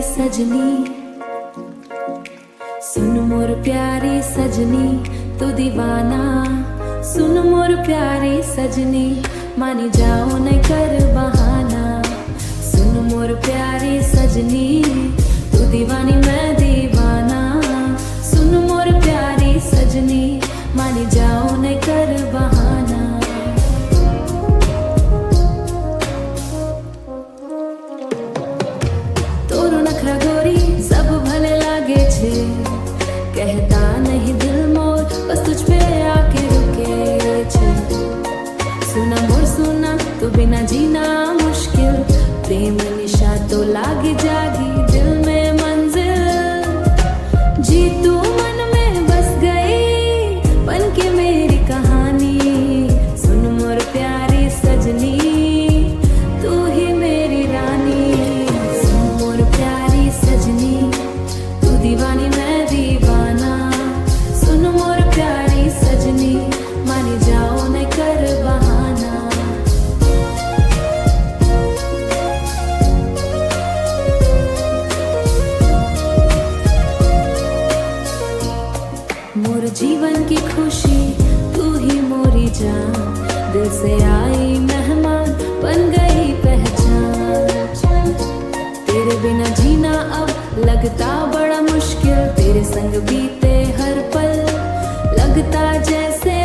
सजनी, सुन मोर प्यारी सजनी तू दीवाना। सुन मोर प्यारी सजनी मानी जाओ न कर बहाना। सुन मोर प्यारी सजनी तू दीवानी मैं दीवाना। सुन मोर प्यारी सजनी मानी जाओ न कर बहाना। तोरो नखरा गोरी सब भले लागे छे, कहता नहीं दिल मोर बस तुझ पे आके रुके छे। सुना मोर सुना तो बिना जीना मुश्किल, प्रेम निशा तो लागे जागी दिल में मंजिल। जी तू मन में बस गई बन के मेरी कहानी। सुन मोर प्यारी सजनी तू ही मेरी रानी। सुन मोर प्यारी सजनी तू दीवानी मैं दीवाना। सुन मोर प्यारी सजनी मानी जाओ न कर बहाना। मोर जीवन की खुशी तू ही मोरी जान, दिल से आई मेहमान बन गई पहचान। तेरे बिना जीना अब लगता बड़ा मुश्किल, तेरे संग बीते हर पल लगता जैसे